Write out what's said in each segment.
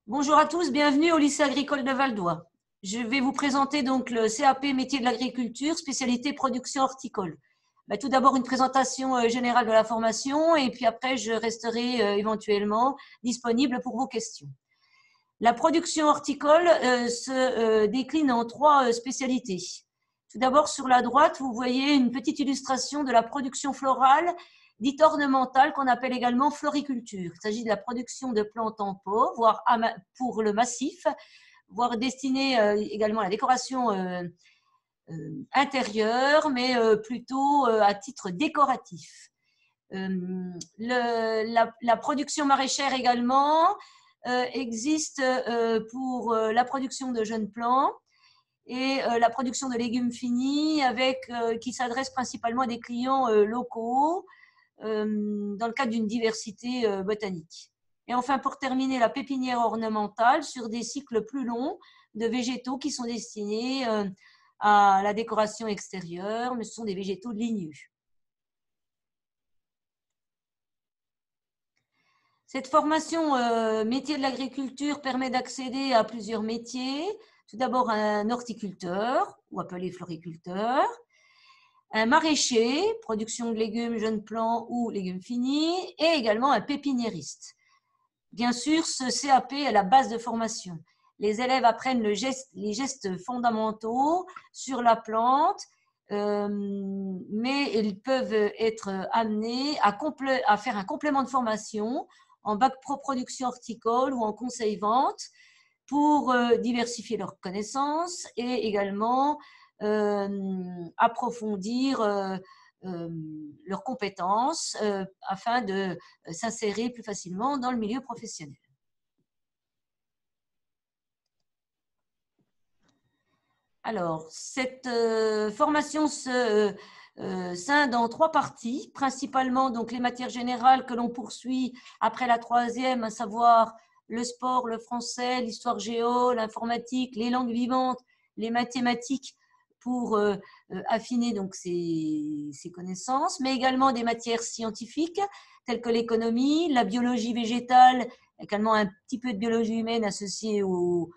Bonjour à tous, bienvenue au lycée agricole de Val-d'Oie. Je vais vous présenter donc le CAP métier de l'agriculture, spécialité production horticole. Tout d'abord une présentation générale de la formation et puis après je resterai éventuellement disponible pour vos questions. La production horticole se décline en trois spécialités. Tout d'abord sur la droite, vous voyez une petite illustration de la production florale dite ornementale qu'on appelle également floriculture. Il s'agit de la production de plantes en pot, voire pour le massif, voire destinée également à la décoration intérieure, mais plutôt à titre décoratif. La production maraîchère également existe pour la production de jeunes plants et la production de légumes finis qui s'adresse principalement à des clients locaux dans le cadre d'une diversité botanique. Et enfin, pour terminer, la pépinière ornementale sur des cycles plus longs de végétaux qui sont destinés à la décoration extérieure, mais ce sont des végétaux ligneux. Cette formation métier de l'agriculture permet d'accéder à plusieurs métiers. Tout d'abord, un horticulteur, ou appelé floriculteur, un maraîcher, production de légumes, jeunes plants ou légumes finis, et également un pépiniériste. Bien sûr, ce CAP est la base de formation. Les élèves apprennent les gestes fondamentaux sur la plante, mais ils peuvent être amenés à faire un complément de formation en bac pro production horticole ou en conseil vente pour diversifier leurs connaissances et également approfondir leurs compétences afin de s'insérer plus facilement dans le milieu professionnel. Alors, cette formation se scinde en trois parties, principalement donc les matières générales que l'on poursuit après la troisième, à savoir le sport, le français, l'histoire géo, l'informatique, les langues vivantes, les mathématiques pour affiner donc ses connaissances, mais également des matières scientifiques telles que l'économie, la biologie végétale, également un petit peu de biologie humaine associée au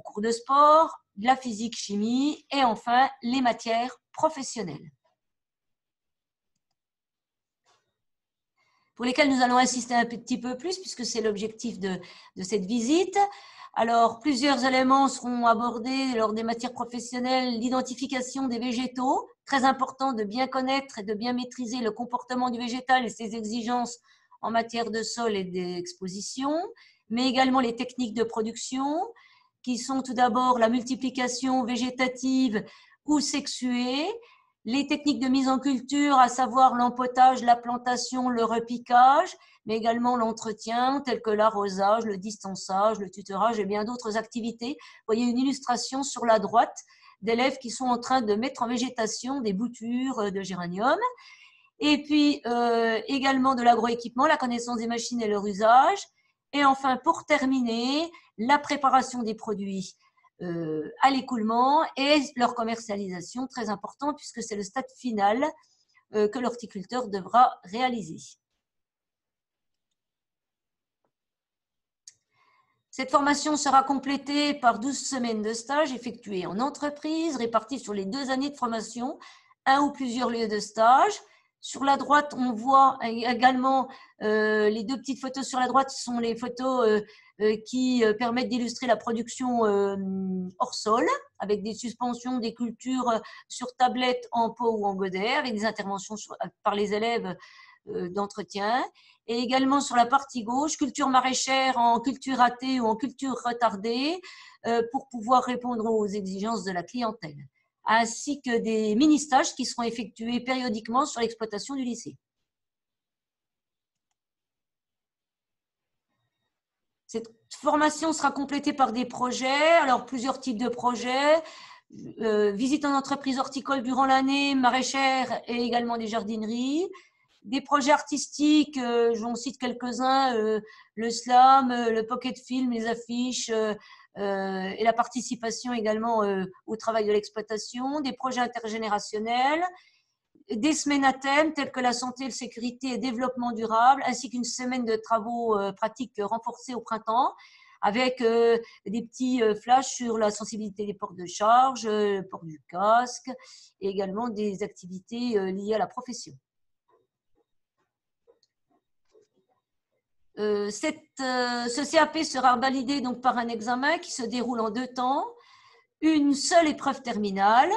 cours de sport, la physique-chimie et enfin les matières professionnelles, pour lesquelles nous allons insister un petit peu plus puisque c'est l'objectif de cette visite. Alors, plusieurs éléments seront abordés lors des matières professionnelles. L'identification des végétaux, très important de bien connaître et de bien maîtriser le comportement du végétal et ses exigences en matière de sol et d'exposition, mais également les techniques de production, qui sont tout d'abord la multiplication végétative ou sexuée, les techniques de mise en culture, à savoir l'empotage, la plantation, le repiquage, mais également l'entretien, tel que l'arrosage, le distançage, le tutorage et bien d'autres activités. Vous voyez une illustration sur la droite d'élèves qui sont en train de mettre en végétation des boutures de géranium. Et puis également de l'agroéquipement, la connaissance des machines et leur usage. Et enfin, pour terminer, la préparation des produits à l'écoulement et leur commercialisation, très important puisque c'est le stade final que l'horticulteur devra réaliser. Cette formation sera complétée par 12 semaines de stage effectuées en entreprise, réparties sur les 2 années de formation, un ou plusieurs lieux de stage. Sur la droite, on voit également les deux petites photos sur la droite sont les photos qui permettent d'illustrer la production hors sol, avec des suspensions, des cultures sur tablette, en pot ou en godet, avec des interventions par les élèves d'entretien. Et également sur la partie gauche, culture maraîchère en culture ratée ou en culture retardée pour pouvoir répondre aux exigences de la clientèle, ainsi que des mini-stages qui seront effectués périodiquement sur l'exploitation du lycée. Cette formation sera complétée par des projets, alors plusieurs types de projets, visite en entreprise horticole durant l'année, maraîchère et également des jardineries, des projets artistiques, j'en cite quelques-uns, le slam, le pocket film, les affiches, et la participation également au travail de l'exploitation, des projets intergénérationnels, des semaines à thème telles que la santé, la sécurité et développement durable, ainsi qu'une semaine de travaux pratiques renforcés au printemps, avec des petits flashs sur la sensibilité des portes de charge, le port du casque, et également des activités liées à la profession. Ce CAP sera validé donc par un examen qui se déroule en 2 temps. Une seule épreuve terminale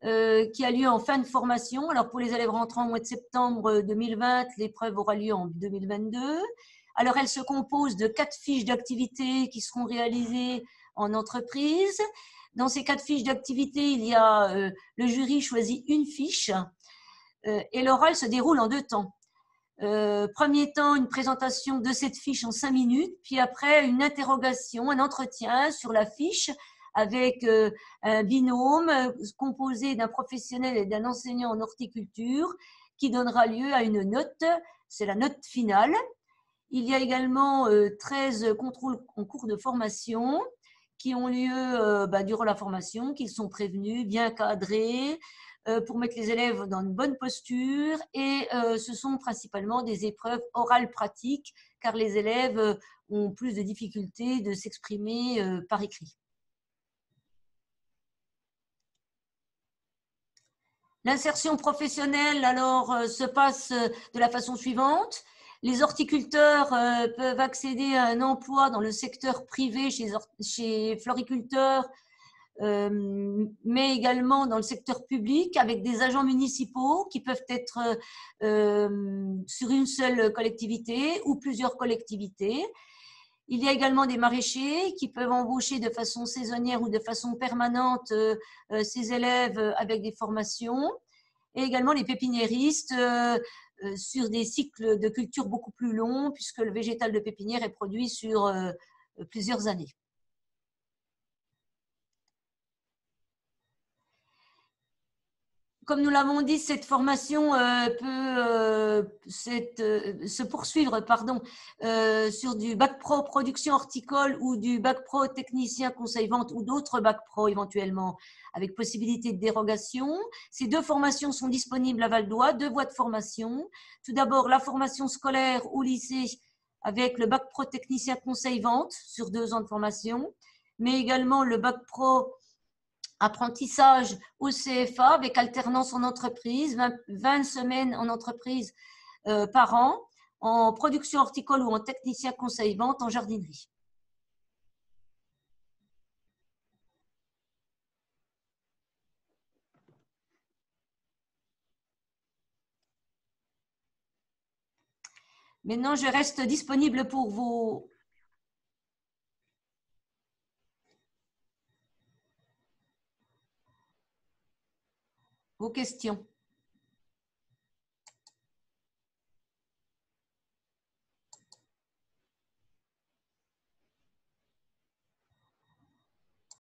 qui a lieu en fin de formation. Alors pour les élèves rentrant au mois de septembre 2020, l'épreuve aura lieu en 2022. Alors elle se compose de 4 fiches d'activité qui seront réalisées en entreprise. Dans ces 4 fiches d'activité, il y a le jury choisit une fiche et l'oral se déroule en 2 temps. Premier temps, une présentation de cette fiche en 5 minutes, puis après une interrogation, un entretien sur la fiche avec un binôme composé d'un professionnel et d'un enseignant en horticulture qui donnera lieu à une note, c'est la note finale. Il y a également 13 contrôles en cours de formation qui ont lieu durant la formation, qui sont prévenus, bien cadrés, pour mettre les élèves dans une bonne posture et ce sont principalement des épreuves orales pratiques car les élèves ont plus de difficultés de s'exprimer par écrit. L'insertion professionnelle alors se passe de la façon suivante. Les horticulteurs peuvent accéder à un emploi dans le secteur privé chez floriculteurs, mais également dans le secteur public avec des agents municipaux qui peuvent être sur une seule collectivité ou plusieurs collectivités. Il y a également des maraîchers qui peuvent embaucher de façon saisonnière ou de façon permanente ces élèves avec des formations. Et également les pépiniéristes sur des cycles de culture beaucoup plus longs puisque le végétal de pépinière est produit sur plusieurs années. Comme nous l'avons dit, cette formation peut se poursuivre sur du bac pro production horticole ou du bac pro technicien conseil vente ou d'autres bac pro éventuellement avec possibilité de dérogation. Ces 2 formations sont disponibles à Val d'Oise, 2 voies de formation. Tout d'abord, la formation scolaire au lycée avec le bac pro technicien conseil vente sur 2 ans de formation, mais également le bac pro apprentissage au CFA avec alternance en entreprise, 20 semaines en entreprise par an, en production horticole ou en technicien conseil-vente en jardinerie. Maintenant, je reste disponible pour vos questions.